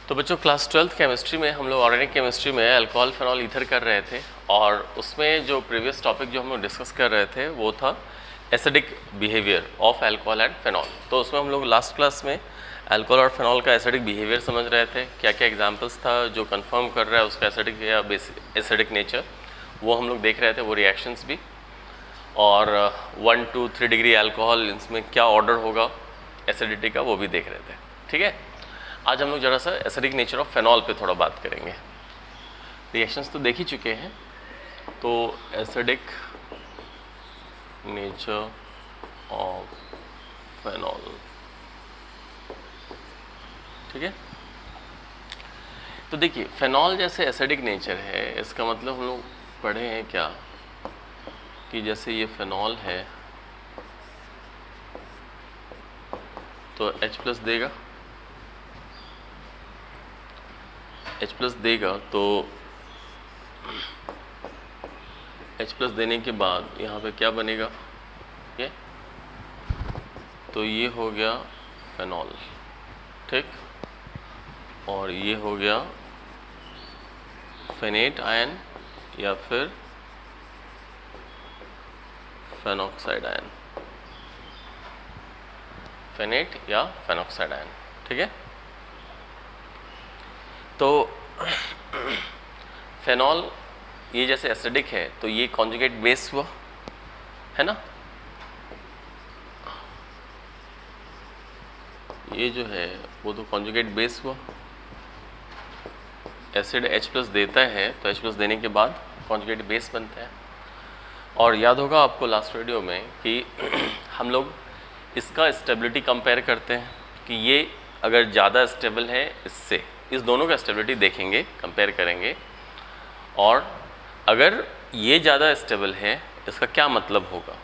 तो बच्चों class 12th chemistry में हम लोग ऑर्गेनिक केमिस्ट्री में अल्कोहल फेनॉल ईथर कर रहे थे और उसमें जो प्रीवियस टॉपिक जो हम लोग डिस्कस कर रहे थे वो था acidic behaviour of alcohol and phenol. तो उसमें हम लोग लास्ट क्लास में अल्कोहल और फेनॉल का एसिडिक बिहेवियर समझ रहे थे, क्या क्या एग्जांपल्स था जो कंफर्म कर रहा है उसका एसिडिक या एसिडिक नेचर, वो हम लोग देख रहे थे, वो रिएक्शंस भी। और 1 to 3 डिग्री अल्कोहल इसमें क्या ऑर्डर होगा एसिडिटी का वो भी देख रहे थे। ठीक है, आज हम लोग जरा सा एसिडिक नेचर ऑफ फेनॉल पे थोड़ा बात करेंगे। रिएक्शंस तो देख ही चुके हैं, तो एसिडिक नेचर ऑफ फेनॉल, ठीक है। तो देखिए फेनॉल जैसे एसिडिक नेचर है, इसका मतलब हम लोग पढ़े हैं क्या कि जैसे ये फेनॉल है तो H+ देगा, H+ देगा तो H+ देने के बाद यहाँ पे क्या बनेगा, ये तो ये हो गया फेनॉल, ठीक। और ये हो गया फेनेट आयन या फिर फेनॉक्साइड आयन, फेनेट या फेनॉक्साइड आयन, ठीक है। तो फेनॉल ये जैसे एसिडिक है तो ये कॉन्जुगेट बेस हुआ है ना, ये जो है वो तो कॉन्जुगेट बेस हुआ। एसिड H+ देता है तो H+ देने के बाद कॉन्जुगेट बेस बनता है। और याद होगा आपको लास्ट वीडियो में कि हम लोग इसका स्टेबिलिटी कंपेयर करते हैं कि ये अगर ज़्यादा स्टेबल है इससे, इस दोनों का स्टेबिलिटी देखेंगे, कंपेयर करेंगे। और अगर ये ज़्यादा स्टेबल है इसका क्या मतलब होगा,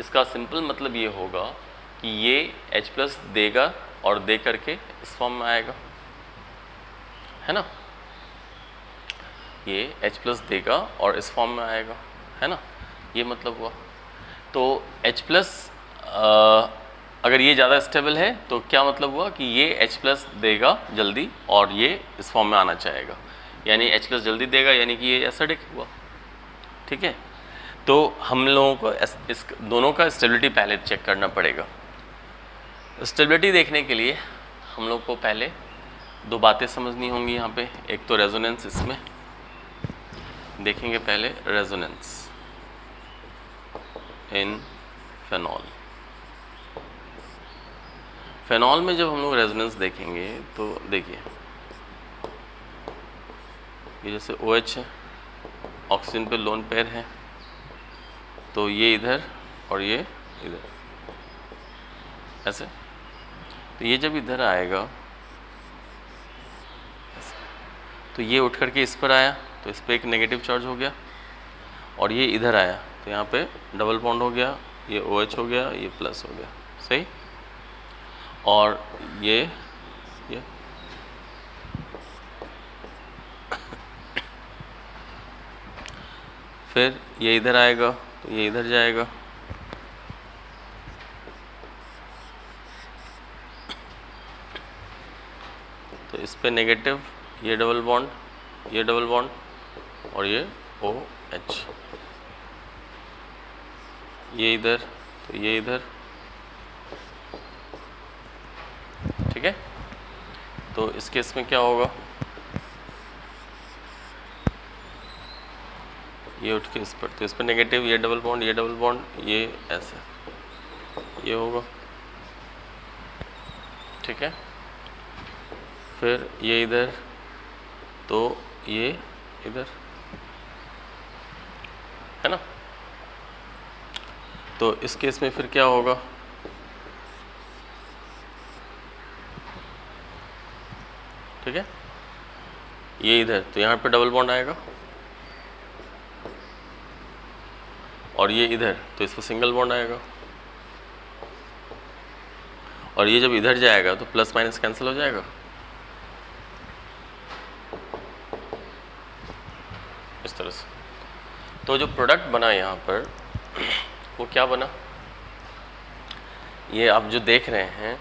इसका सिंपल मतलब ये होगा कि ये H+ देगा और दे करके इस फॉर्म में आएगा, है ना। ये H+ देगा और इस फॉर्म में आएगा, है ना, ये मतलब हुआ। तो H+ अगर ये ज़्यादा स्टेबल है तो क्या मतलब हुआ कि ये H+ देगा जल्दी और ये इस फॉर्म में आना चाहेगा, यानी H+ जल्दी देगा, यानी कि ये एसिडिक हुआ, ठीक है। तो हम लोगों को इस दोनों का स्टेबिलिटी पहले चेक करना पड़ेगा। स्टेबिलिटी देखने के लिए हम लोग को पहले दो बातें समझनी होंगी यहाँ पे। एक तो रेजोनेंस, इसमें देखेंगे पहले रेजोनेंस इन फेनॉल। फेनॉल में जब हम लोग रेजोनेंस देखेंगे तो देखिए ये जैसे OH है, ऑक्सीजन पे लोन पेयर है, तो ये इधर और ये इधर ऐसे। तो ये जब इधर आएगा ऐसे, तो ये उठ करके इस पर आया तो इस पर एक नेगेटिव चार्ज हो गया, और ये इधर आया तो यहाँ पे डबल बॉन्ड हो गया, ये OH हो गया, ये प्लस हो गया, सही। और ये फिर ये इधर आएगा तो ये इधर जाएगा, तो इस पे नेगेटिव, ये डबल बॉन्ड, ये डबल बॉन्ड और ये OH, ये इधर तो ये इधर, ठीक है। तो इस केस में क्या होगा, ये उठ के इस पर, तो इस पर नेगेटिव, ये डबल बॉन्ड, ये डबल बॉन्ड, ये ऐसे, ये होगा, ठीक है। फिर ये इधर तो ये इधर, है ना। तो इस केस में फिर क्या होगा, ठीक है, ये इधर तो यहाँ पे डबल बॉन्ड आएगा, और ये इधर तो इस पर सिंगल बॉन्ड आएगा, और ये जब इधर जाएगा तो प्लस माइनस कैंसिल हो जाएगा, इस तरह से। तो जो प्रोडक्ट बना यहाँ पर वो क्या बना, ये आप जो देख रहे हैं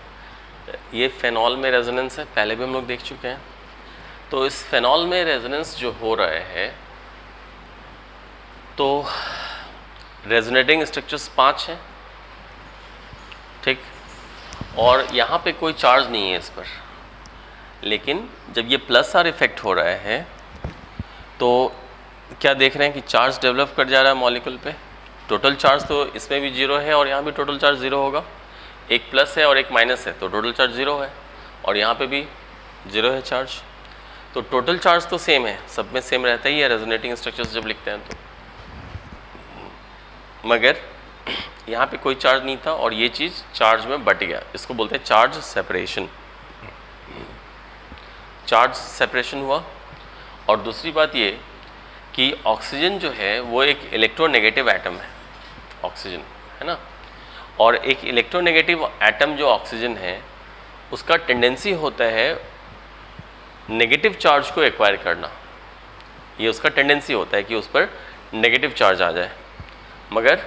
ये फेनॉल में रेजोनेंस है, पहले भी हम लोग देख चुके हैं। तो इस फेनॉल में रेजोनेंस जो हो रहा है, तो रेजोनेटिंग स्ट्रक्चर्स 5 हैं, ठीक, और यहाँ पे कोई चार्ज नहीं है इस पर। लेकिन जब ये प्लस आर इफेक्ट हो रहा है तो क्या देख रहे हैं कि चार्ज डेवलप कर जा रहा है मॉलिक्यूल पे। टोटल चार्ज तो इसमें भी 0 है और यहाँ भी टोटल चार्ज 0 होगा, एक प्लस है और एक माइनस है, तो टोटल चार्ज 0 है, और यहाँ पे भी 0 है चार्ज। तो टोटल चार्ज तो सेम है, सब में सेम रहता ही है रेजोनेटिंग स्ट्रक्चर्स जब लिखते हैं तो, मगर यहाँ पे कोई चार्ज नहीं था और ये चीज़ चार्ज में बट गया, इसको बोलते हैं चार्ज सेपरेशन। चार्ज सेपरेशन हुआ। और दूसरी बात ये कि ऑक्सीजन जो है वो एक इलेक्ट्रोनेगेटिव एटम है, ऑक्सीजन, है ना। और एक इलेक्ट्रोनेगेटिव एटम जो ऑक्सीजन है उसका टेंडेंसी होता है नेगेटिव चार्ज को एक्वायर करना, ये उसका टेंडेंसी होता है कि उस पर नेगेटिव चार्ज आ जाए। मगर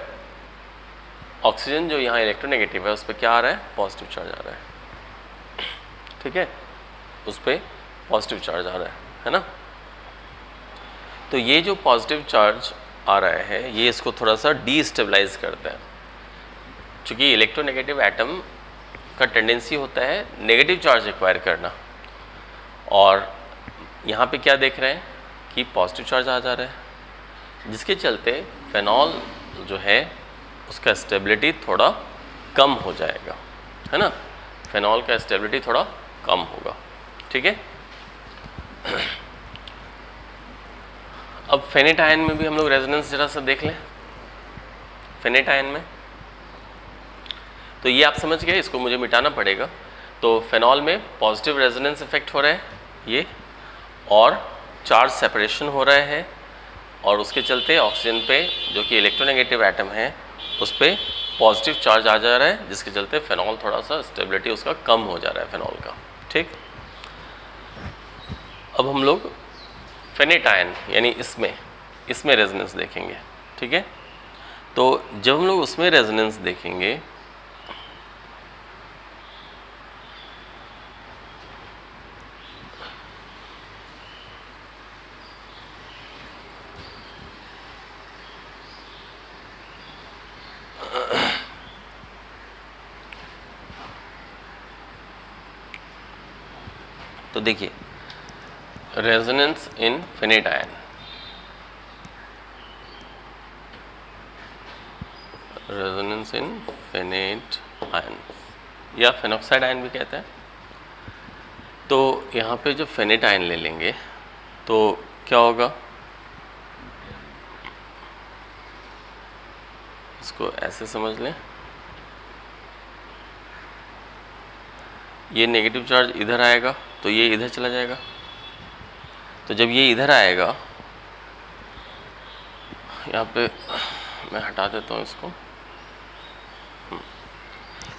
ऑक्सीजन जो यहाँ इलेक्ट्रोनेगेटिव है उस पर क्या आ रहा है, पॉजिटिव चार्ज आ रहा है, ठीक है, उस पर पॉजिटिव चार्ज आ रहा है ना। तो ये जो पॉजिटिव चार्ज आ रहा है ये इसको थोड़ा सा डीस्टेबलाइज करता है, क्योंकि इलेक्ट्रोनेगेटिव एटम का टेंडेंसी होता है नेगेटिव चार्ज एक्वायर करना, और यहाँ पे क्या देख रहे हैं कि पॉजिटिव चार्ज आ जा रहा है, जिसके चलते फेनॉल जो है उसका स्टेबिलिटी थोड़ा कम हो जाएगा, है ना। फेनॉल का स्टेबिलिटी थोड़ा कम होगा, ठीक है। अब फेनेटायन में भी हम लोग रेजोनेंस जरा सा देख लें। फेनेटायन में तो ये आप समझ गए, इसको मुझे मिटाना पड़ेगा। तो फेनॉल में पॉजिटिव रेजोनेंस इफेक्ट हो रहा है ये, और चार्ज सेपरेशन हो रहा है, और उसके चलते ऑक्सीजन पे जो कि इलेक्ट्रोनेगेटिव एटम है उस पर पॉजिटिव चार्ज आ जा रहा है, जिसके चलते फेनॉल थोड़ा सा स्टेबिलिटी उसका कम हो जा रहा है फेनॉल का, ठीक। अब हम लोग फेनेटायन यानी इसमें रेजोनेंस देखेंगे, ठीक है। तो जब हम लोग उसमें रेजोनेंस देखेंगे तो देखिए रेजोनेंस इन फेनेटायन, रेजोनेंस इन फेनेटायन या फेनॉक्साइड आयन भी कहते हैं। तो यहाँ पे जो फेनेटायन ले लेंगे तो क्या होगा, इसको ऐसे समझ लें, ये नेगेटिव चार्ज इधर आएगा तो ये इधर चला जाएगा। तो जब ये इधर आएगा, यहाँ पे मैं हटा देता हूँ इसको,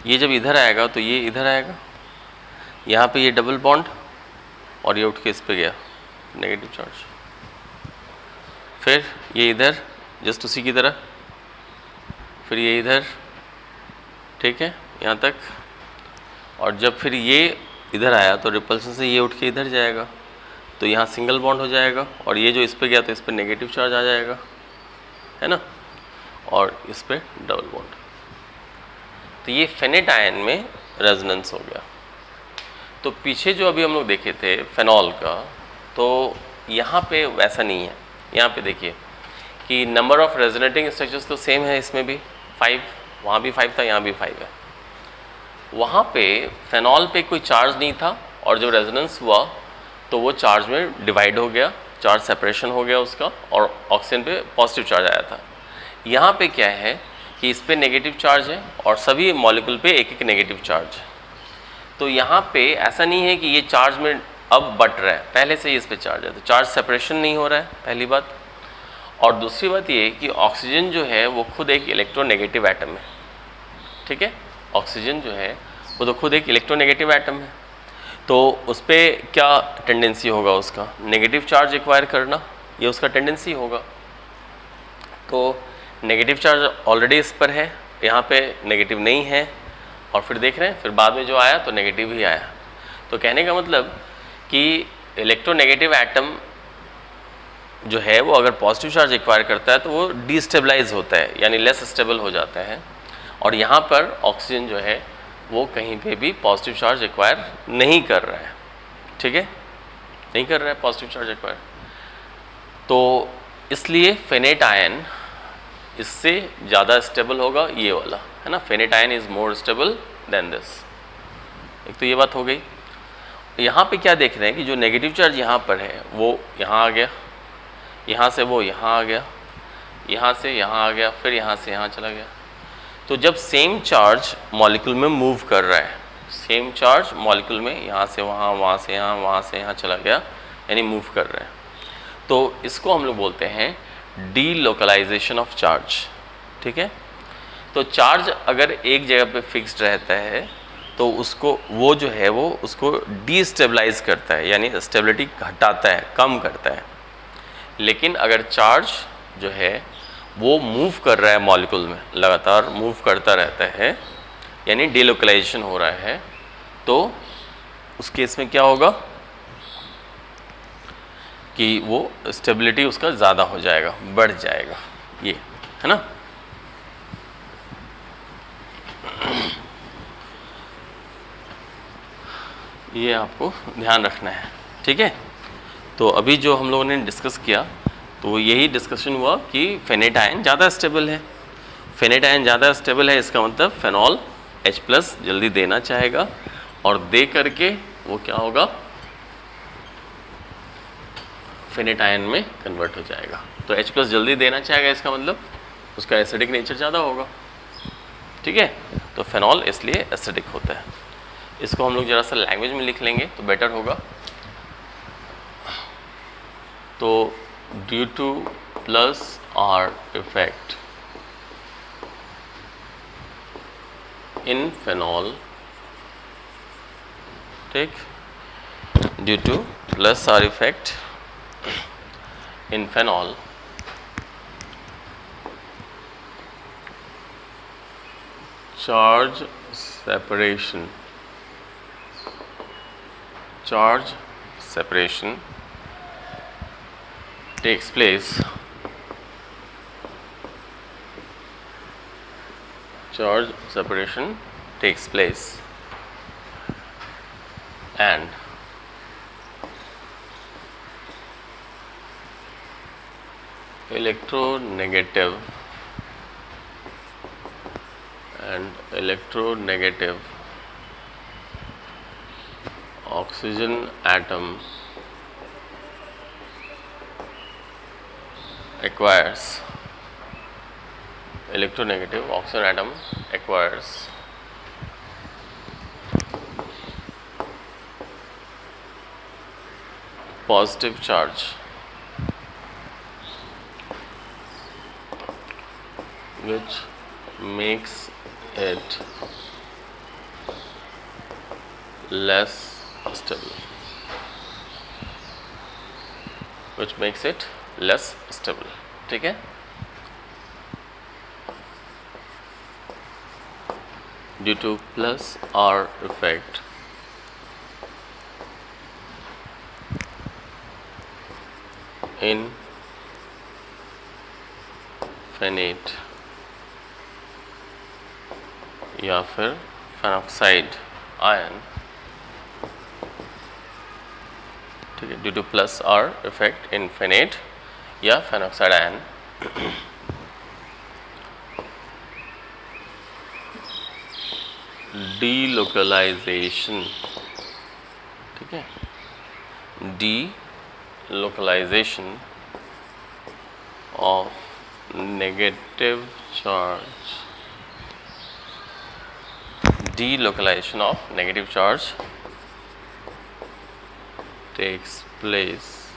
ये जब इधर आएगा तो ये इधर आएगा, यहाँ पे ये डबल बॉन्ड, और ये उठ के इस पे गया नेगेटिव चार्ज। फिर ये इधर जस्ट उसी की तरह, फिर ये इधर, ठीक है, यहाँ तक। और जब फिर ये इधर आया तो रिपल्सन से ये उठ के इधर जाएगा, तो यहाँ सिंगल बॉन्ड हो जाएगा, और ये जो इस पे गया तो इस पे नेगेटिव चार्ज आ जाएगा, है ना, और इस पे डबल बॉन्ड। तो ये फेनेटायन में रेजोनेंस हो गया। तो पीछे जो अभी हम लोग देखे थे फेनॉल का, तो यहाँ पे वैसा नहीं है। यहाँ पे देखिए कि नंबर ऑफ रेजोनेटिंग स्ट्रक्चर्स तो सेम है, इसमें भी 5, वहाँ भी 5 था, यहाँ भी 5 है। वहाँ पे फेनॉल पे कोई चार्ज नहीं था, और जब रेजोनेंस हुआ तो वो चार्ज में डिवाइड हो गया, चार्ज सेपरेशन हो गया उसका, और ऑक्सीजन पे पॉजिटिव चार्ज आया था। यहाँ पे क्या है कि इस पे नेगेटिव चार्ज है और सभी मॉलिक्यूल पे एक एक नेगेटिव चार्ज है। तो यहाँ पे ऐसा नहीं है कि ये चार्ज में अब बट रहा है, पहले से ही इस पे चार्ज है, तो चार्ज सेपरेशन नहीं हो रहा है, पहली बात। और दूसरी बात ये कि ऑक्सीजन जो है वो खुद एक इलेक्ट्रोनेगेटिव एटम है, ठीक है। ऑक्सीजन जो है वो तो खुद एक इलेक्ट्रोनेगेटिव एटम है, तो उस पर क्या टेंडेंसी होगा, उसका नेगेटिव चार्ज एक्वायर करना, ये उसका टेंडेंसी होगा। तो नेगेटिव चार्ज ऑलरेडी इस पर है, यहाँ पे नेगेटिव नहीं है, और फिर देख रहे हैं फिर बाद में जो आया तो नेगेटिव ही आया। तो कहने का मतलब कि इलेक्ट्रोनेगेटिव एटम जो है वो अगर पॉजिटिव चार्ज एक्वायर करता है तो वो डिस्टेबलाइज होता है, यानी लेस स्टेबल हो जाता है। और यहाँ पर ऑक्सीजन जो है वो कहीं पे भी पॉजिटिव चार्ज एक्वायर नहीं कर रहा है, ठीक है, नहीं कर रहा है पॉजिटिव चार्ज एक्वायर। तो इसलिए फेनेट आयन इससे ज़्यादा स्टेबल होगा, ये वाला है ना, phenate ion is more stable than this. एक तो ये बात हो गई। यहाँ पे क्या देख रहे हैं कि जो नेगेटिव चार्ज यहाँ पर है वो यहाँ आ गया, यहाँ से वो यहाँ आ गया, यहाँ से यहाँ आ गया, फिर यहाँ से यहाँ चला गया। तो जब सेम चार्ज मॉलिक्यूल में मूव कर रहा है, सेम चार्ज मॉलिक्यूल में यहाँ से वहाँ, वहाँ से यहाँ, वहाँ से यहाँ चला गया, यानी मूव कर रहा है, तो इसको हम लोग बोलते हैं डीलोकलाइजेशन ऑफ चार्ज, ठीक है। तो चार्ज अगर एक जगह पे फिक्स्ड रहता है तो उसको वो जो है वो उसको डीस्टेबलाइज करता है, यानी स्टेबिलिटी घटाता है, कम करता है। लेकिन अगर चार्ज जो है वो मूव कर रहा है मॉलिक्यूल में, लगातार मूव करता रहता है, यानी डीलोकलाइजेशन हो रहा है, तो उस केस में क्या होगा कि वो स्टेबिलिटी उसका ज़्यादा हो जाएगा, बढ़ जाएगा, ये है ना। ये आपको ध्यान रखना है, ठीक है। तो अभी जो हम लोगों ने डिस्कस किया तो यही डिस्कशन हुआ कि फेनेट आयन ज़्यादा स्टेबल है। फेनेट आयन ज़्यादा स्टेबल है, इसका मतलब फेनॉल H+ जल्दी देना चाहेगा और दे करके वो क्या होगा, फेनेट आयन में कन्वर्ट हो जाएगा। तो H+ जल्दी देना चाहेगा, इसका मतलब उसका एसिडिक नेचर ज़्यादा होगा, ठीक है। तो फेनॉल इसलिए एसिडिक होता है। इसको हम लोग ज़रा सा लैंग्वेज में लिख लेंगे तो बेटर होगा। तो due to +R effect in phenol, ठीक, due to +R effect in phenol, charge separation takes place, charge separation takes place and electronegative oxygen atom acquires positive charge which makes it less stable, ठीक है। Due to +R effect in phenate या फिर phenoxide ion, ठीक है, due to +R effect in phenate या phenoxide ion, delocalization, ठीक है, delocalization of negative charge, delocalization of negative charge takes place.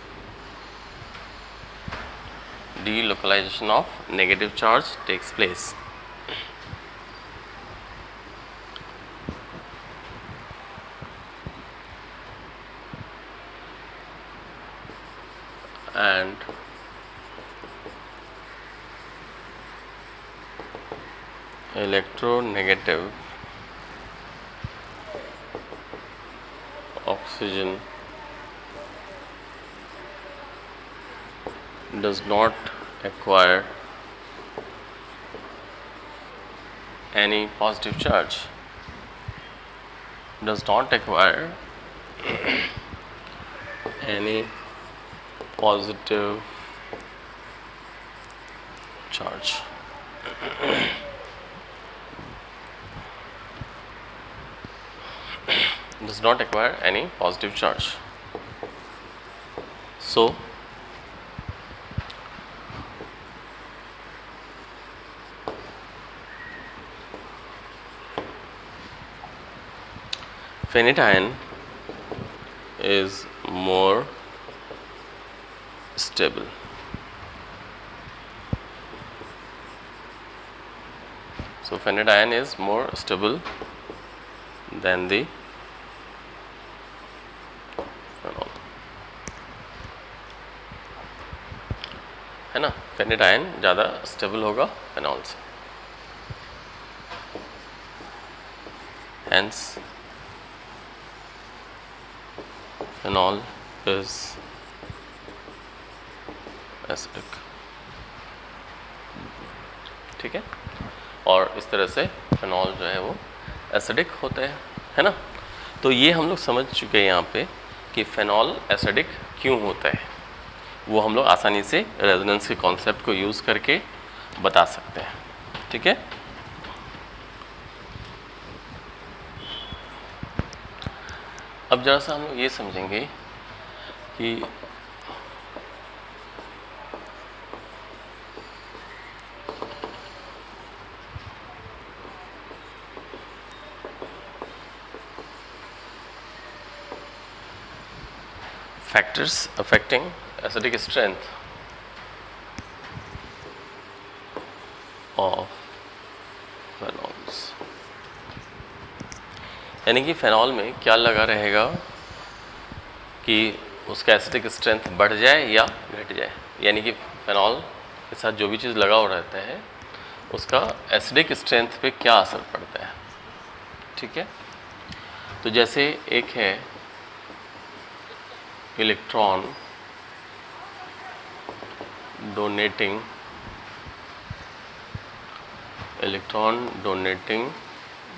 Delocalization of negative charge takes place. And electronegative oxygen does not acquire any positive charge, does not acquire any positive charge. Does not acquire any positive charge. So phenydiene is more stable. So phenydiene is more stable than the phenol, है ना. phenydiene ज़्यादा stable होगा phenol से. Hence phenol is acidic. ठीक है. और इस तरह से फेनॉल जो है वो एसिडिक होते हैं, है ना. तो ये हम लोग समझ चुके हैं यहाँ पे कि फेनॉल एसिडिक क्यों होता है. वो हम लोग आसानी से रेजोनेंस के कॉन्सेप्ट को यूज़ करके बता सकते हैं. ठीक है. अब जरा सा हम लोग ये समझेंगे कि factors affecting acidic strength of phenols. यानी कि फेनॉल में क्या लगा रहेगा कि उसका एसिडिक स्ट्रेंथ बढ़ जाए या घट जाए. यानी कि फेनॉल के साथ जो भी चीज़ लगा हुआ रहता है उसका एसिडिक स्ट्रेंथ पे क्या असर पड़ता है. ठीक है. तो जैसे एक है इलेक्ट्रॉन डोनेटिंग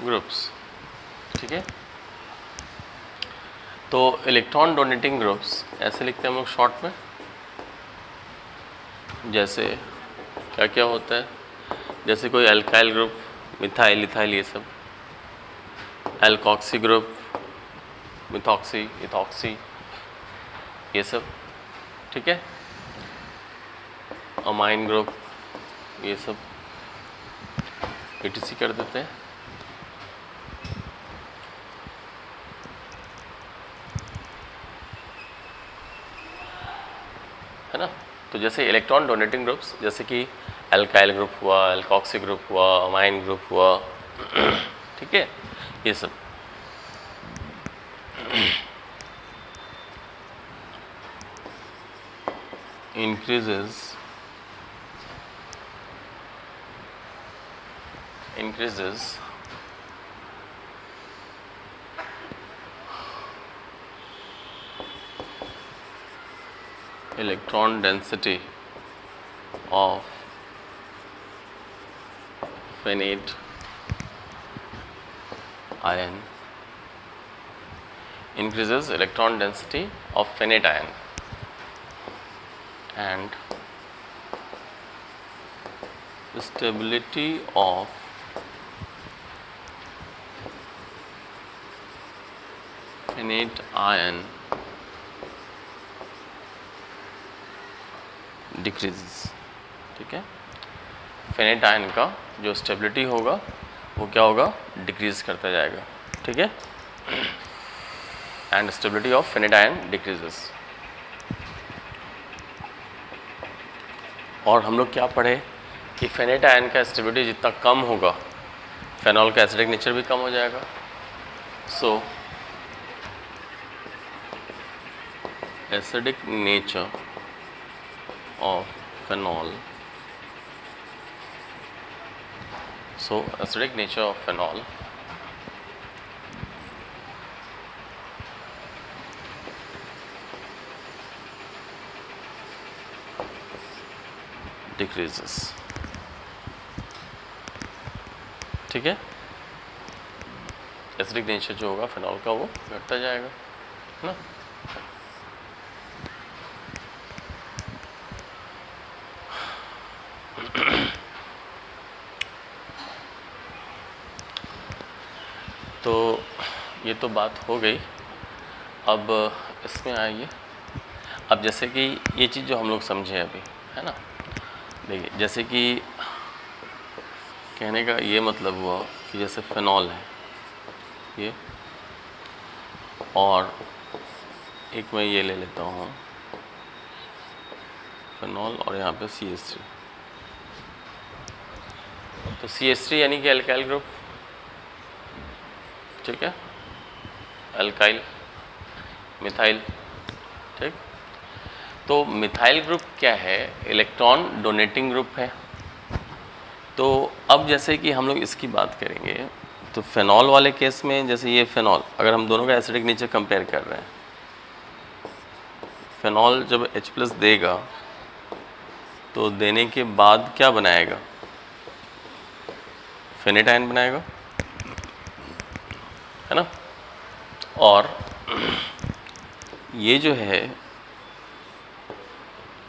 ग्रुप्स. ठीक है. तो इलेक्ट्रॉन डोनेटिंग ग्रुप्स ऐसे लिखते हैं हम लोग शॉर्ट में. जैसे क्या क्या होता है, जैसे कोई एल्काइल ग्रुप, मिथाइल, इथाइल, ये सब. एल्कॉक्सी ग्रुप, मिथॉक्सी, इथॉक्सी, ये सब. ठीक है. अमाइन ग्रुप, ये सब etc कर देते हैं. है ना. तो जैसे इलेक्ट्रॉन डोनेटिंग ग्रुप्स, जैसे कि एल्काइल ग्रुप हुआ, एल्कॉक्सी ग्रुप हुआ, अमाइन ग्रुप हुआ. ठीक है. ये सब increases electron density of finite ion, increases electron density of finite ion and stability of finite ion decreases. ठीक है. finite ion का जो स्टेबिलिटी होगा वो क्या होगा, डिक्रीज करता जाएगा. ठीक है. And stability of finite ion decreases. और हम लोग क्या पढ़े कि finite ion का स्टेबिलिटी जितना कम होगा फेनॉल का एसिडिक नेचर भी कम हो जाएगा. So acidic nature of phenol. So acidic nature of phenol decreases. ठीक है, एसिडिक नेचर जो होगा फिनॉल का वो घटता जाएगा, है ना। तो ये तो बात हो गई। अब इसमें आइए, अब जैसे कि ये चीज़ जो हम लोग समझे अभी, है ना, देखिए जैसे कि कहने का ये मतलब हुआ कि जैसे फिनॉल है ये, और एक मैं ये ले लेता हूँ फिनॉल और यहाँ पे CH3। तो CH3 यानी कि एल्काइल ग्रुप, ठीक है, एल्काइल मिथाइल। ठीक, तो मिथाइल ग्रुप क्या है, इलेक्ट्रॉन डोनेटिंग ग्रुप है। तो अब जैसे कि हम लोग इसकी बात करेंगे, तो फिनॉल वाले केस में जैसे ये फिनॉल, अगर हम दोनों का एसिडिक नेचर कंपेयर कर रहे हैं, फिनॉल जब H+ देगा तो देने के बाद क्या बनाएगा, फेनेट आयन बनाएगा, है ना। और ये जो है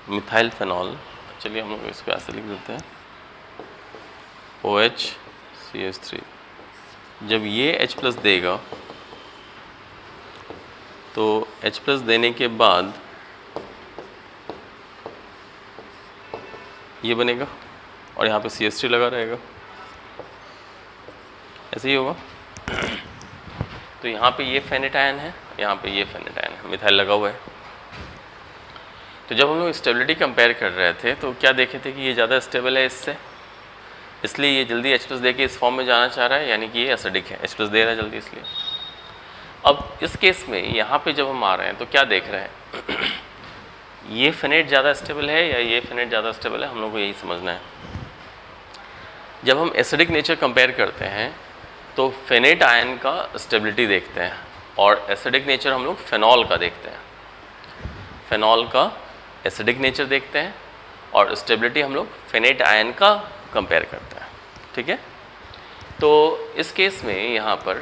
मिथाइल फिनॉल, चलिए हम लोग इसको ऐसे लिख देते हैं OH CH3, जब ये H+ देगा तो H+ देने के बाद ये बनेगा और यहाँ पे CH3 लगा रहेगा, ऐसे ही होगा। तो यहाँ पे ये फेनेट आयन है, यहाँ पे ये फेनेट आयन है, मिथाइल लगा हुआ है। तो जब हम लोग स्टेबिलिटी कंपेयर कर रहे थे तो क्या देखे थे कि ये ज़्यादा स्टेबल है इससे, इसलिए ये जल्दी H+ दे के इस फॉर्म में जाना चाह रहा है, यानी कि ये एसिडिक है, H+ दे रहा है जल्दी इसलिए। अब इस केस में यहाँ पे जब हम आ रहे हैं तो क्या देख रहे हैं ये फेनेट ज़्यादा स्टेबल है या ये फेनेट ज़्यादा स्टेबल है, हम लोग को यही समझना है। जब हम एसिडिक नेचर कंपेयर करते हैं तो फेनेट आयन का स्टेबिलिटी देखते हैं, और एसिडिक नेचर हम लोग फेनॉल का देखते हैं। फेनॉल का एसिडिक नेचर देखते हैं और स्टेबिलिटी हम लोग फेनेट आयन का कंपेयर करते हैं। ठीक है, तो इस केस में यहाँ पर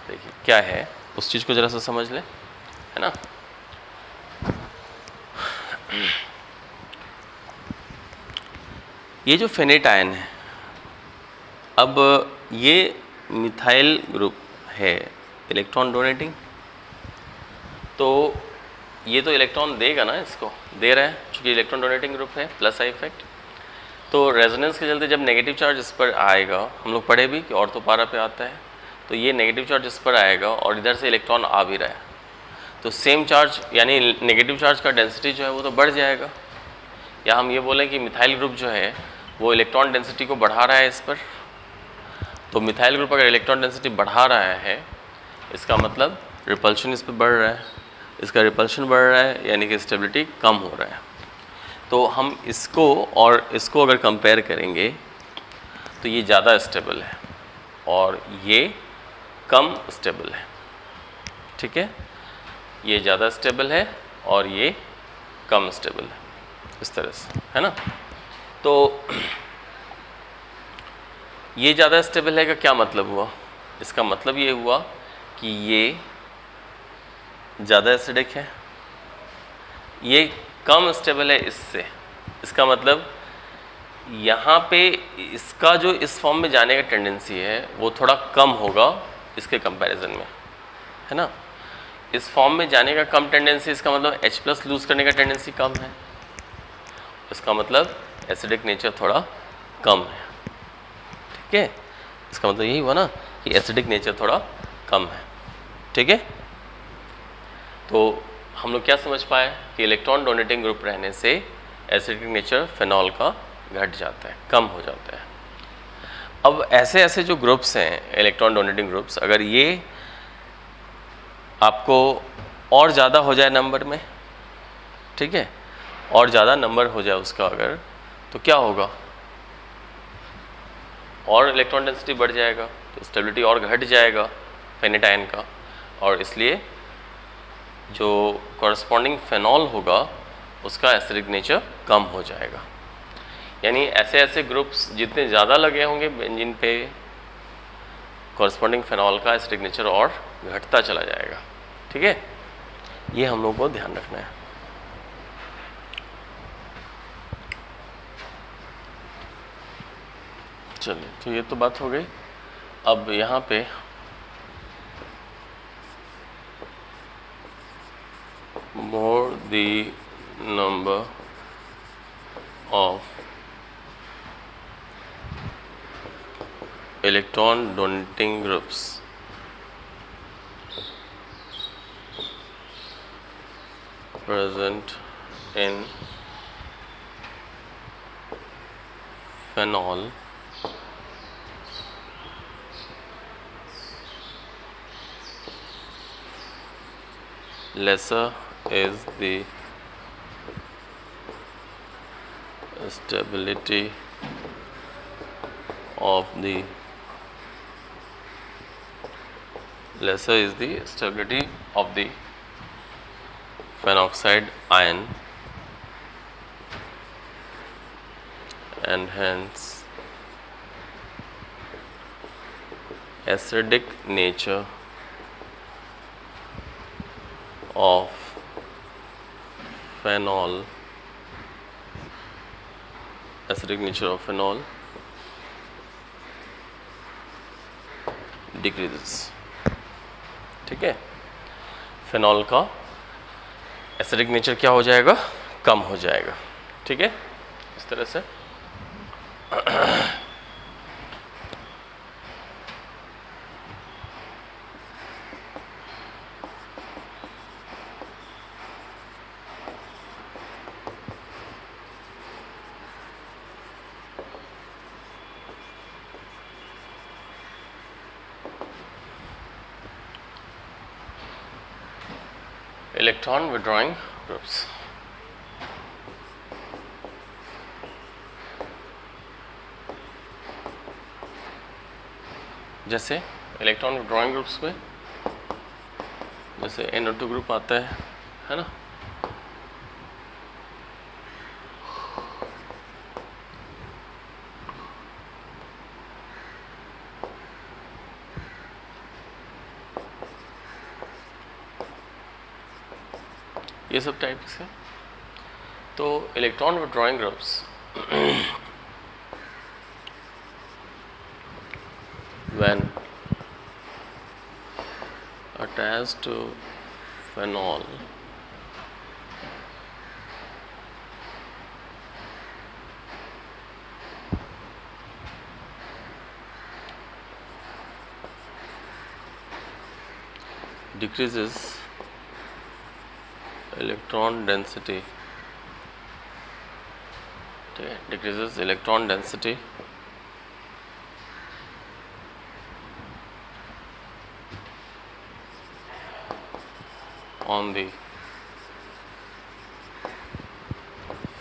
देखिए क्या है, उस चीज़ को ज़रा सा समझ लें, है ना। ये जो फेनेट आयन है, अब ये मिथाइल ग्रुप है इलेक्ट्रॉन डोनेटिंग, तो ये तो इलेक्ट्रॉन देगा ना, इसको दे रहा है क्योंकि इलेक्ट्रॉन डोनेटिंग ग्रुप है, प्लस आई इफेक्ट। तो रेजोनेंस के चलते जब नेगेटिव चार्ज इस पर आएगा, हम लोग पढ़े भी कि ऑर्थो पारा पे आता है, तो ये नेगेटिव चार्ज इस पर आएगा और इधर से इलेक्ट्रॉन आ भी रहा है, तो सेम चार्ज यानी नेगेटिव चार्ज का डेंसिटी जो है वो तो बढ़ जाएगा। या हम ये बोलें कि मिथाइल ग्रुप जो है वो इलेक्ट्रॉन डेंसिटी को बढ़ा रहा है इस पर। तो मिथाइल ग्रुप अगर इलेक्ट्रॉन डेंसिटी बढ़ा रहा है, इसका मतलब रिपल्शन इस पर बढ़ रहा है, इसका रिपल्शन बढ़ रहा है यानी कि स्टेबिलिटी कम हो रहा है। तो हम इसको और इसको अगर कंपेयर करेंगे तो ये ज़्यादा स्टेबल है और ये कम स्टेबल है। ठीक है, ये ज़्यादा स्टेबल है और ये कम स्टेबल है, इस तरह से, है ना। तो ये ज़्यादा स्टेबल है का क्या मतलब हुआ, इसका मतलब ये हुआ कि ये ज़्यादा एसिडिक है, ये कम स्टेबल है इससे। इसका मतलब यहाँ पे इसका जो इस फॉर्म में जाने का टेंडेंसी है वो थोड़ा कम होगा इसके कंपैरिजन में, है ना। इस फॉर्म में जाने का कम टेंडेंसी, इसका मतलब H+ लूज़ करने का टेंडेंसी कम है, इसका मतलब एसिडिक नेचर थोड़ा कम है। ठीक है, इसका मतलब यही हुआ ना कि एसिडिक नेचर थोड़ा कम है। ठीक है, तो हम लोग क्या समझ पाए कि इलेक्ट्रॉन डोनेटिंग ग्रुप रहने से एसिडिक नेचर फिनॉल का घट जाता है, कम हो जाता है। अब ऐसे ऐसे जो ग्रुप्स हैं इलेक्ट्रॉन डोनेटिंग ग्रुप्स, अगर ये आपको और ज़्यादा हो जाए नंबर में, ठीक है, और ज़्यादा नंबर हो जाए उसका अगर, तो क्या होगा, और इलेक्ट्रॉन डेंसिटी बढ़ जाएगा, तो स्टेबिलिटी और घट जाएगा फेनेट आयन का, और इसलिए जो कॉरस्पॉन्डिंग फेनॉल होगा उसका एसिडिक नेचर कम हो जाएगा। यानी ऐसे ऐसे ग्रुप्स जितने ज़्यादा लगे होंगे बेंजीन पे, कॉरस्पॉन्डिंग फेनॉल का एसिडिक नेचर और घटता चला जाएगा। ठीक है, ये हम लोग को ध्यान रखना है। चलिए, तो ये तो बात हो गई। अब यहाँ पे more the number of electron donating groups present in phenol lesser is the stability of the phenoxide ion, and hence acidic nature of phenol decreases। ठीक है, फेनॉल का एसिडिक नेचर क्या हो जाएगा, कम हो जाएगा। ठीक है, इस तरह से इलेक्ट्रॉन विड्रॉइंग ग्रुप्स। जैसे इलेक्ट्रॉन विड्रॉइंग ग्रुप्स में जैसे NO2 ग्रुप आता है ना, ये सब टाइप्स है। तो electron withdrawing groups when attached to phenol decreases electron density, decreases electron density on the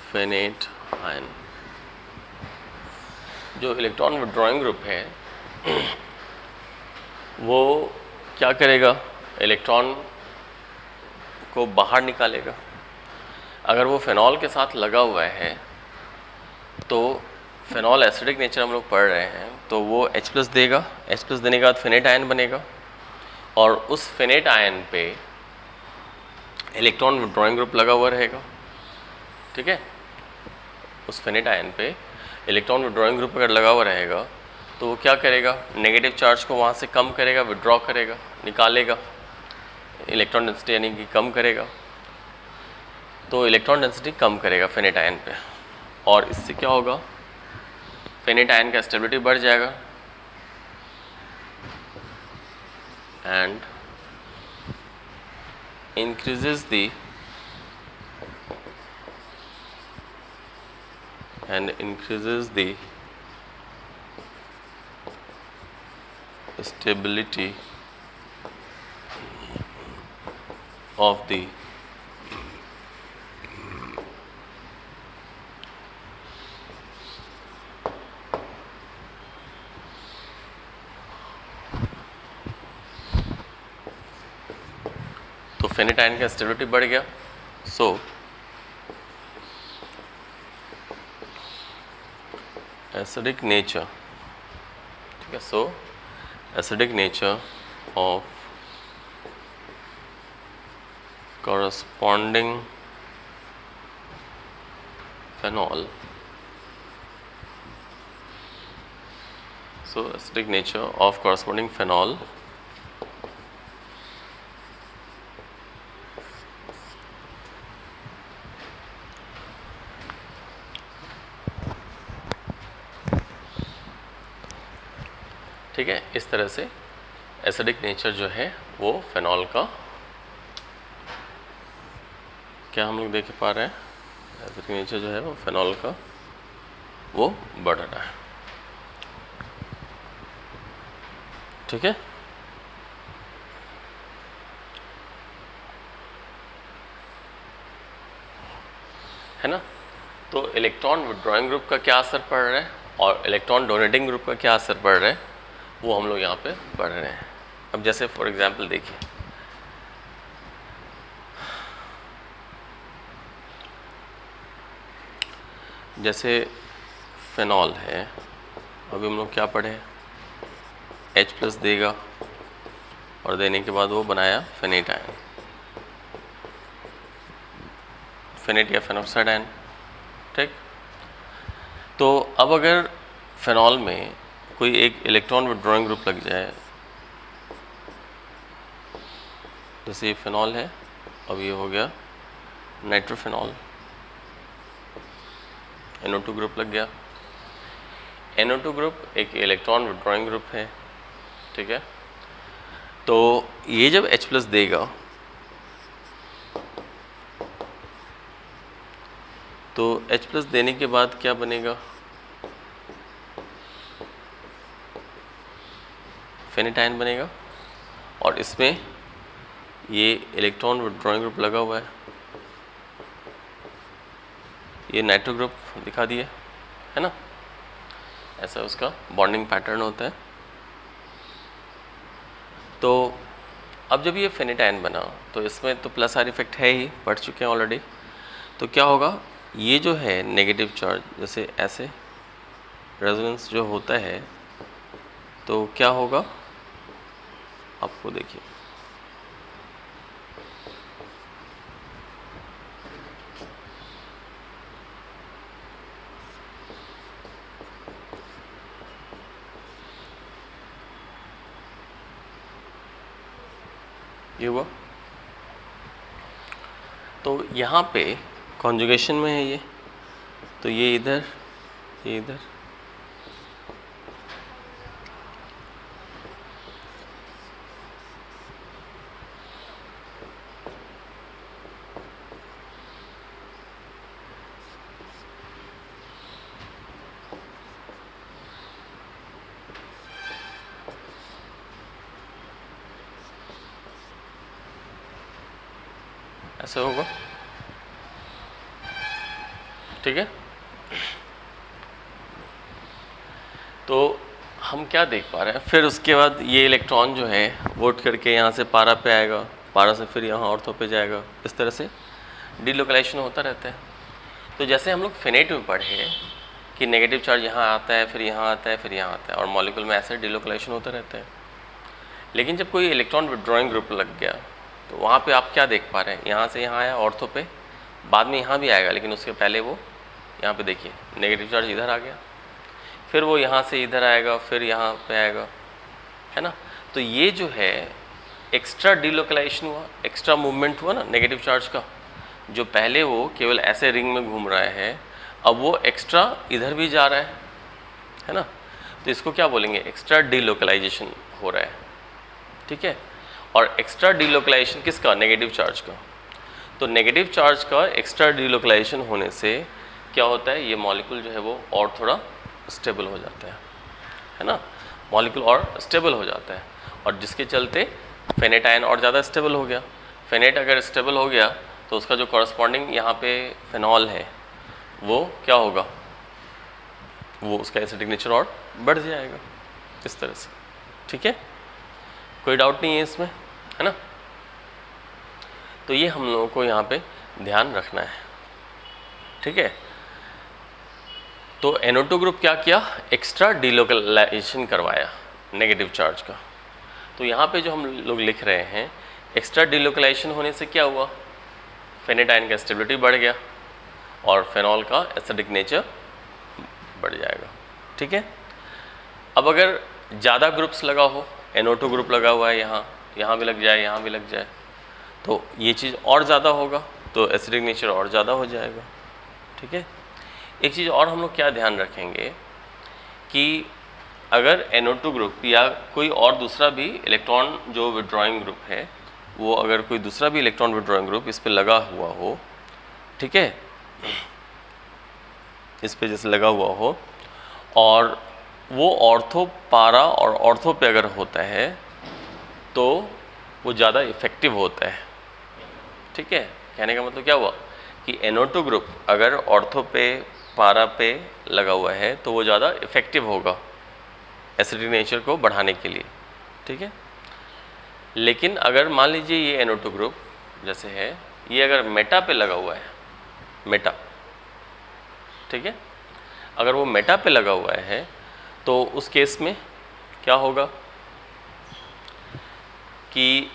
phenate ion। जो इलेक्ट्रॉन विड्रॉइंग ग्रुप है वो क्या करेगा, इलेक्ट्रॉन को बाहर निकालेगा। अगर वो फेनॉल के साथ लगा हुआ है तो फेनॉल एसिडिक नेचर हम लोग पढ़ रहे हैं, तो वो H+ देगा। H+ देने के बाद फेनेट आयन बनेगा और उस फेनेट आयन पे इलेक्ट्रॉन विड्रॉइंग ग्रुप लगा हुआ रहेगा। ठीक है, उस फेनेट आयन पे इलेक्ट्रॉन विड्रॉइंग ग्रुप अगर लगा हुआ रहेगा तो वो क्या करेगा, नेगेटिव चार्ज को वहाँ से कम करेगा, विड्रॉ करेगा, निकालेगा, इलेक्ट्रॉन डेंसिटी यानी कि कम करेगा। तो इलेक्ट्रॉन डेंसिटी कम करेगा फेनेट आयन पे, और इससे क्या होगा, फेनेट आयन का स्टेबिलिटी बढ़ जाएगा and increases the stability of the तो फेनेट आयन का स्टेबिलिटी बढ़ गया। सो एसिडिक नेचर, ठीक है। So acidic nature of corresponding phenol, so acidic nature of corresponding phenol ठीक है। इस तरह से एसिडिक नेचर जो है वो फेनॉल का क्या हम लोग देख पा रहे हैं, एसिडिक नेचर जो है वो फेनॉल का वो बढ़ रहा है, ठीक है ना। तो इलेक्ट्रॉन विड्रॉइंग ग्रुप का क्या असर पड़ रहा है और इलेक्ट्रॉन डोनेटिंग ग्रुप का क्या असर पड़ रहा है वो हम लोग यहाँ पे पढ़ रहे हैं। अब जैसे फॉर एग्जांपल देखिए, जैसे फेनॉल है, अभी हम लोग क्या पढ़े, H+ देगा और देने के बाद वो बनाया फेनेट आयन, फेनेट या फेनॉक्साइड आयन, ठीक। तो अब अगर फेनॉल में कोई एक इलेक्ट्रॉन विड्रॉइंग ग्रुप लग जाए, जैसे ये फेनॉल है, अब ये हो गया नाइट्रोफेनॉल, NO2 ग्रुप लग गया। NO2 ग्रुप एक इलेक्ट्रॉन विड्रॉइंग ग्रुप है, ठीक है। तो ये जब H+ देगा तो H+ देने के बाद क्या बनेगा, फेनेट आयन बनेगा और इसमें ये इलेक्ट्रॉन विड्रॉइंग ग्रुप लगा हुआ है, ये नाइट्रो ग्रुप दिखा दिए, है ना। ऐसा उसका बॉन्डिंग पैटर्न होता है। तो अब जब ये फेनेट आयन बना तो इसमें तो प्लस आर इफेक्ट है ही, पढ़ चुके हैं ऑलरेडी। तो क्या होगा, ये जो है नेगेटिव चार्ज, जैसे ऐसे रेजोनेंस जो होता है तो क्या होगा, आपको देखिए ये हुआ। तो यहाँ पे कॉन्जुगेशन में है ये, तो ये इधर, ये इधर, ऐसे होगा, ठीक है। तो हम क्या देख पा रहे हैं, फिर उसके बाद ये इलेक्ट्रॉन जो है वो उठ करके यहाँ से पारा पे आएगा, पारा से फिर यहाँ ऑर्थो पे जाएगा, इस तरह से डीलोकलाइजेशन होता रहता है। तो जैसे हम लोग फेनेट में पढ़े कि नेगेटिव चार्ज यहाँ आता है, फिर यहाँ आता है, फिर यहाँ आता है, और मॉलिक्यूल में ऐसे डीलोकलाइजेशन होता रहता है। लेकिन जब कोई इलेक्ट्रॉन विड्रॉइंग ग्रुप लग गया तो वहाँ पे आप क्या देख पा रहे हैं, यहाँ से यहाँ आया ऑर्थो पे, बाद में यहाँ भी आएगा, लेकिन उसके पहले वो यहाँ पे देखिए नेगेटिव चार्ज इधर आ गया, फिर वो यहाँ से इधर आएगा, फिर यहाँ पे आएगा, है ना। तो ये जो है एक्स्ट्रा डीलोकलाइजेशन हुआ, एक्स्ट्रा मूवमेंट हुआ ना नेगेटिव चार्ज का। जो पहले वो केवल ऐसे रिंग में घूम रहा है, अब वो एक्स्ट्रा इधर भी जा रहा है ना। तो इसको क्या बोलेंगे, एक्स्ट्रा डीलोकलाइजेशन हो रहा है, ठीक है। और एक्स्ट्रा डीलोकलाइजेशन किसका, नेगेटिव चार्ज का। तो नेगेटिव चार्ज का एक्स्ट्रा डीलोकलाइजेशन होने से क्या होता है, ये मॉलिक्यूल जो है वो और थोड़ा स्टेबल हो जाता है ना, मॉलिक्यूल और स्टेबल हो जाता है, और जिसके चलते फेनेट आयन और ज़्यादा स्टेबल हो गया। फेनेट अगर स्टेबल हो गया तो उसका जो कॉरस्पॉन्डिंग यहाँ पे फेनॉल है वो क्या होगा, वो उसका एसिडिक नेचर और बढ़ जाएगा इस तरह से, ठीक है। कोई डाउट नहीं है इसमें, है ना। तो ये हम लोगों को यहाँ पे ध्यान रखना है, ठीक है। तो NO2 ग्रुप क्या किया, एक्स्ट्रा डीलोकलाइजेशन करवाया नेगेटिव चार्ज का। तो यहाँ पे जो हम लोग लिख रहे हैं, एक्स्ट्रा डीलोकलाइजेशन होने से क्या हुआ, फेनेट आयन का स्टेबिलिटी बढ़ गया और फेनॉल का एसिडिक नेचर बढ़ जाएगा। ठीक है। अब अगर ज़्यादा ग्रुप्स लगा हो, NO2 ग्रुप लगा हुआ है यहाँ भी लग जाए, यहाँ भी लग जाए, तो ये चीज़ और ज़्यादा होगा, तो एसिडिक नेचर और ज़्यादा हो जाएगा। ठीक है। एक चीज़ और हम लोग क्या ध्यान रखेंगे कि अगर NO2 ग्रुप या कोई और दूसरा भी इलेक्ट्रॉन जो विड्रॉइंग ग्रुप है, वो अगर कोई दूसरा भी इलेक्ट्रॉन विड्रॉइंग ग्रुप इस पे लगा हुआ हो, ठीक है, इस पे जैसे लगा हुआ हो, और वो ऑर्थो पारा और ऑर्थो पे अगर होता है तो वो ज़्यादा इफ़ेक्टिव होता है। ठीक है। कहने का मतलब क्या हुआ कि NO2 ग्रुप अगर ऑर्थो पे पारा पे लगा हुआ है तो वो ज़्यादा इफ़ेक्टिव होगा एसिडिक नेचर को बढ़ाने के लिए। ठीक है। लेकिन अगर मान लीजिए ये NO2 ग्रुप जैसे है, ये अगर मेटा पे लगा हुआ है, मेटा, ठीक है, अगर वो मेटा पे लगा हुआ है तो उस केस में क्या होगा कि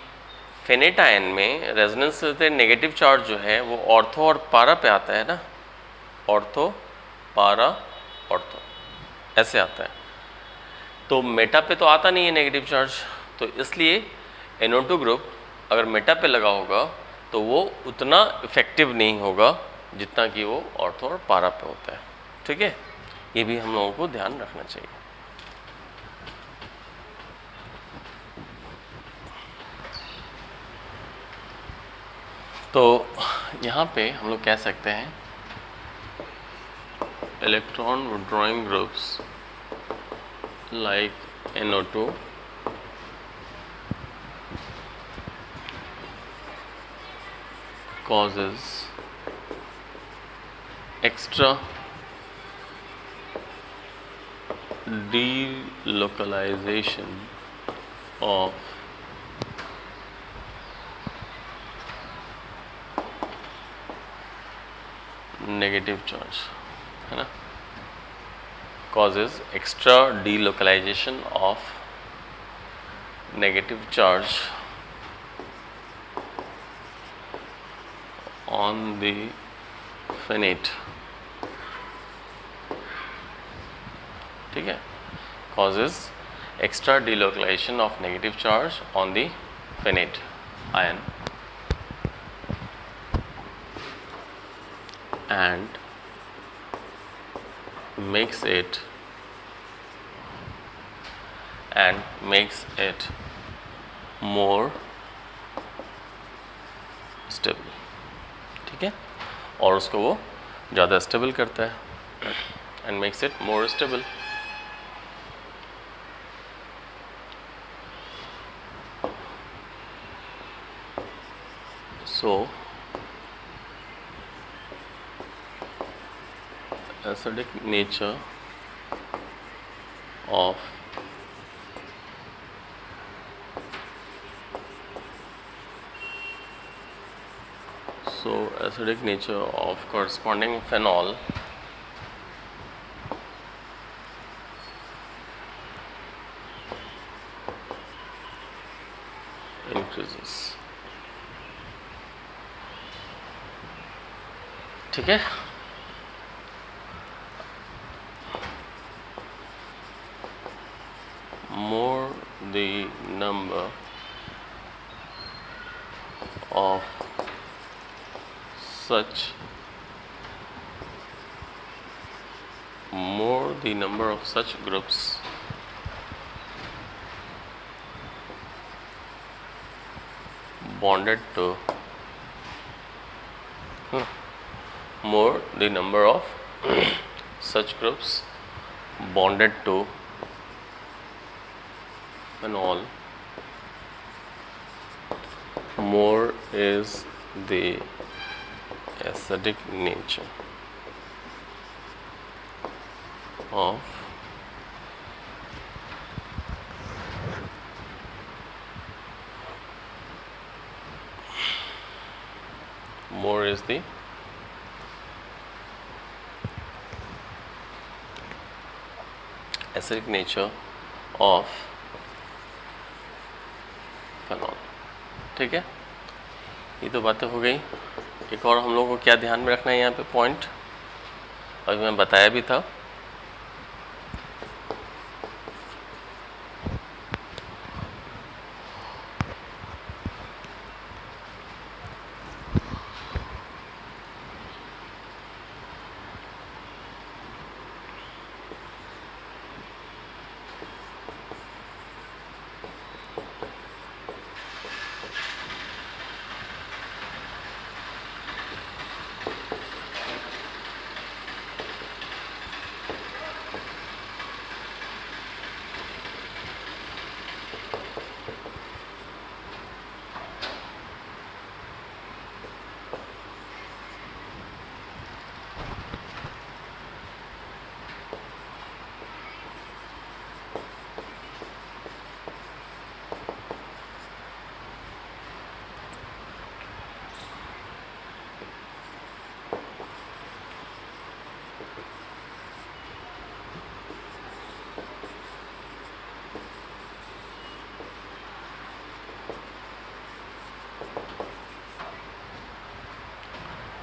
फेनेट आयन में रेजोनेंस से नेगेटिव चार्ज जो है वो ऑर्थो और पारा पे आता है ना, ऑर्थो पारा ऑर्थो ऐसे आता है, तो मेटा पे तो आता नहीं है नेगेटिव चार्ज, तो इसलिए NO2 ग्रुप अगर मेटा पे लगा होगा तो वो उतना इफेक्टिव नहीं होगा जितना कि वो ऑर्थो और पारा पे होता है। ठीक है। ये भी हम लोगों को ध्यान रखना चाहिए। तो यहाँ पे हम लोग कह सकते हैं electron withdrawing groups like NO2 causes extra delocalization of negative charge, है ना, causes extra delocalization of negative charge on the phenate। ठीक है। causes extra delocalization of negative charge on the phenate ion and makes it more stable। ठीक है। और उसको वो ज़्यादा स्टेबल करता है, and makes it more stable। So acidic nature of acidic nature of corresponding phenol increases। ठीक है। more the number of such groups bonded to more the number of such groups bonded to phenol, more is the acidic nature of more is the acidic nature of phenol. ठीक है, ये तो बातें हो गई। एक और हम लोगों को क्या ध्यान में रखना है यहाँ पे पॉइंट, अभी मैं बताया भी था,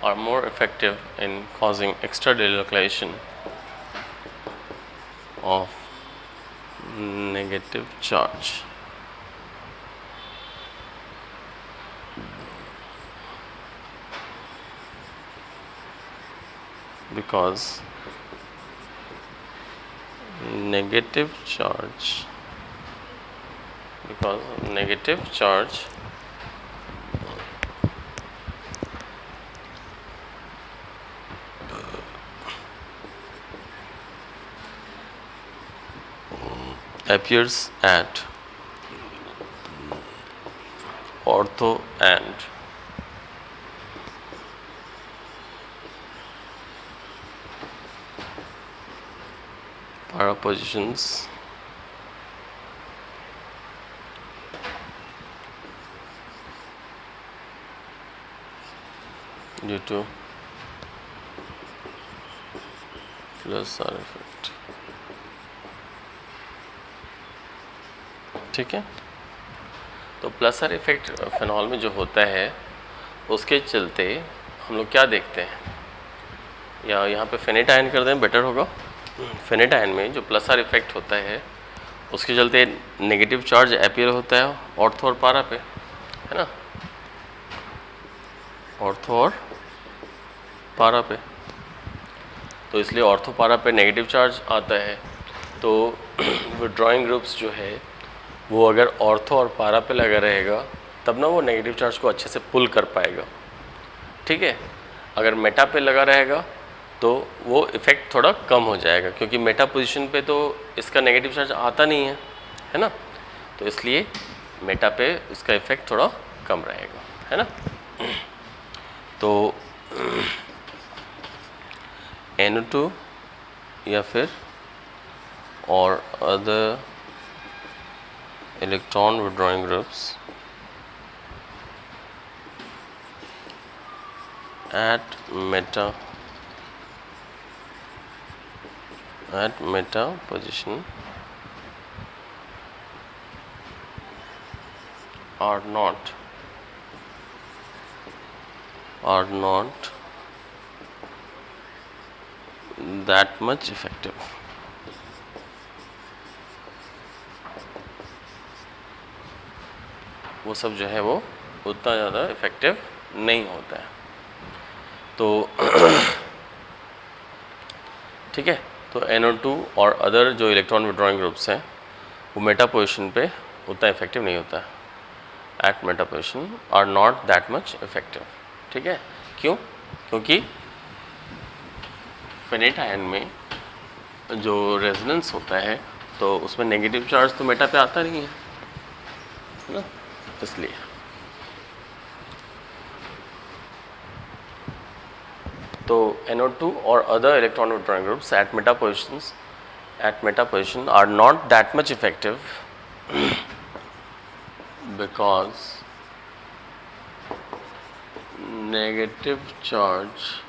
are more effective in causing extra delocalization of negative charge because negative charge appears at ortho and para positions due to Pulsar effect। ठीक है, तो प्लसर इफेक्ट फेनॉल में जो होता है उसके चलते हम लोग क्या देखते हैं, या यहाँ पे फेनेटायन कर दें बेटर होगा। फेनेटायन में जो प्लसर इफेक्ट होता है उसके चलते नेगेटिव चार्ज अपीयर होता है ऑर्थो और पारा पे, है ना, ऑर्थो और पारा पे। तो इसलिए ऑर्थो पारा पे नेगेटिव चार्ज आता है, तो विड्रॉइंग ग्रुप्स जो है वो अगर ऑर्थो और पारा पे लगा रहेगा तब ना वो नेगेटिव चार्ज को अच्छे से पुल कर पाएगा। ठीक है, अगर मेटा पे लगा रहेगा तो वो इफ़ेक्ट थोड़ा कम हो जाएगा, क्योंकि मेटा पोजीशन पे तो इसका नेगेटिव चार्ज आता नहीं है ना, तो इसलिए मेटा पे इसका इफ़ेक्ट थोड़ा कम रहेगा, है ना। तो NO2 या फिर और other electron withdrawing groups at meta position are not that much effective। वो सब जो है वो उतना ज़्यादा इफ़ेक्टिव नहीं होता है। तो ठीक है, तो NO2 और अदर जो इलेक्ट्रॉन विड्रॉइंग ग्रुप्स हैं वो मेटा पोजीशन पे उतना इफ़ेक्टिव नहीं होता है। At meta position are not that much effective. ठीक है, क्यों? क्योंकि फेनेटायन में जो रेजोनेंस होता है तो उसमें नेगेटिव चार्ज तो मेटा पे आता नहीं है ना, इसलिए। तो NO2 और other electron withdrawing groups at meta position are not that much effective because negative charge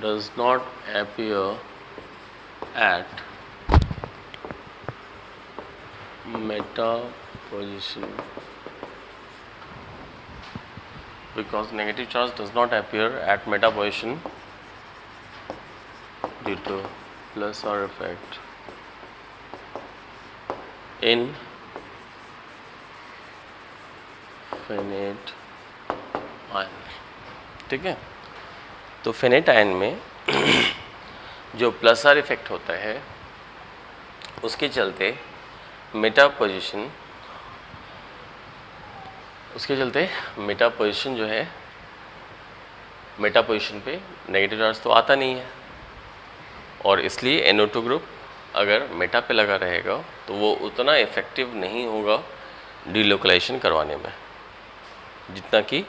does not appear at meta position, because negative charge does not appear at meta position due to plus or effect in finite ion। ठीक है, तो finite ion में जो plus are effect होता है उसके चलते Meta position जो है, मेटा पोजीशन पे नेगेटिव चार्ज तो आता नहीं है, और इसलिए NO2 ग्रुप अगर मेटा पे लगा रहेगा तो वो उतना इफ़ेक्टिव नहीं होगा डीलोकलाइजेशन करवाने में जितना कि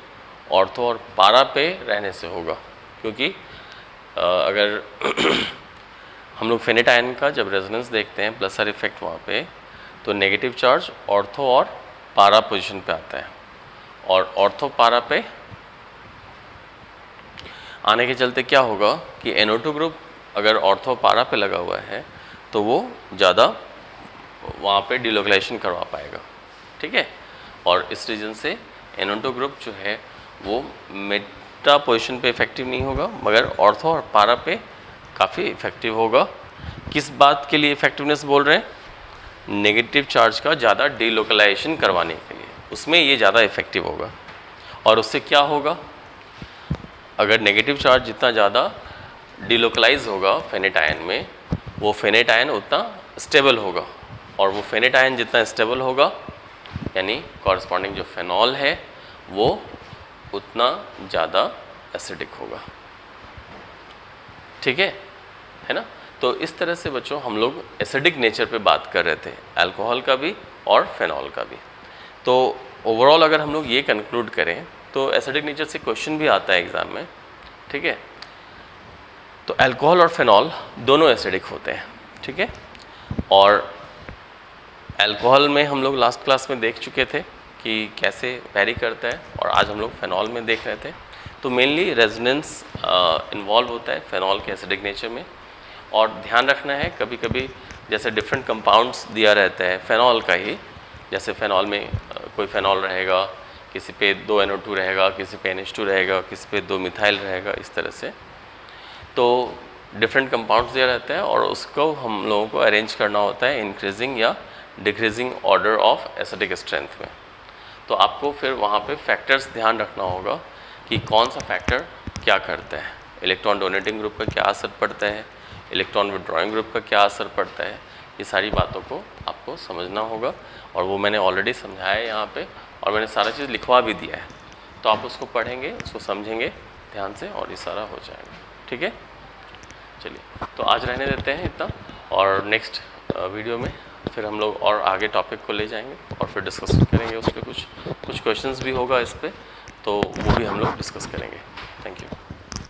ऑर्थो और पारा पे रहने से होगा। क्योंकि अगर हम लोग फिनिट आयन का जब रेजोनेंस देखते हैं प्लस आर इफेक्ट वहाँ पे, तो नेगेटिव चार्ज ऑर्थो और पारा पोजीशन पे आता है, और ऑर्थो पारा पे आने के चलते क्या होगा कि NO2 ग्रुप अगर ऑर्थो पारा पे लगा हुआ है तो वो ज़्यादा वहाँ पे डीलोकलाइजेशन करवा पाएगा। ठीक है, और इस रीजन से NO2 ग्रुप जो है वो मेटा पोजीशन पे इफेक्टिव नहीं होगा, मगर ऑर्थो और पारा पे काफ़ी इफेक्टिव होगा। किस बात के लिए इफेक्टिवनेस बोल रहे हैं? नेगेटिव चार्ज का ज़्यादा डीलोकलाइजेशन करवाने के लिए, उसमें ये ज़्यादा इफेक्टिव होगा। और उससे क्या होगा, अगर नेगेटिव चार्ज जितना ज़्यादा डीलोकलाइज होगा फेनेट आयन में, वो फेनेट आयन उतना स्टेबल होगा, और वो फेनेट आयन जितना स्टेबल होगा यानी कॉरस्पॉन्डिंग जो फेनॉल है वो उतना ज़्यादा एसिडिक होगा। ठीक है ना। तो इस तरह से बच्चों हम लोग एसिडिक नेचर पे बात कर रहे थे, अल्कोहल का भी और फेनॉल का भी। तो ओवरऑल अगर हम लोग ये कंक्लूड करें तो एसिडिक नेचर से क्वेश्चन भी आता है एग्ज़ाम में। ठीक है, तो अल्कोहल और फेनॉल दोनों एसिडिक होते हैं। ठीक है, और अल्कोहल में हम लोग लास्ट क्लास में देख चुके थे कि कैसे वेरी करता है, और आज हम लोग फेनॉल में देख रहे थे। तो मेनली रेजोनेंस इन्वॉल्व होता है फेनॉल के एसिडिक नेचर में, और ध्यान रखना है कभी कभी जैसे डिफरेंट कंपाउंड्स दिया रहता है फेनॉल का ही, जैसे फेनॉल में कोई फेनॉल रहेगा, किसी पे 2 NO2 रहेगा, किसी पे NH2 रहेगा, किसी पे 2 मिथाइल रहेगा, इस तरह से। तो डिफरेंट कंपाउंड्स दिया रहता है और उसको हम लोगों को अरेंज करना होता है इंक्रीजिंग या decreasing order of acidic strength में। तो आपको फिर वहाँ पे फैक्टर्स ध्यान रखना होगा कि कौन सा फैक्टर क्या करता है, इलेक्ट्रॉन डोनेटिंग ग्रुप का क्या असर पड़ता है, इलेक्ट्रॉन विड्रॉइंग ग्रुप का क्या असर पड़ता है, ये सारी बातों को आपको समझना होगा। और वो मैंने ऑलरेडी समझाया है यहाँ पे, और मैंने सारा चीज़ लिखवा भी दिया है, तो आप उसको पढ़ेंगे, उसको समझेंगे ध्यान से, और ये सारा हो जाएगा। ठीक है, चलिए तो आज रहने देते हैं इतना, और नेक्स्ट वीडियो में फिर हम लोग और आगे टॉपिक को ले जाएंगे और फिर डिस्कस करेंगे। उस पर कुछ क्वेश्चंस भी होगा इस पर, तो वो भी हम लोग डिस्कस करेंगे। Thank you.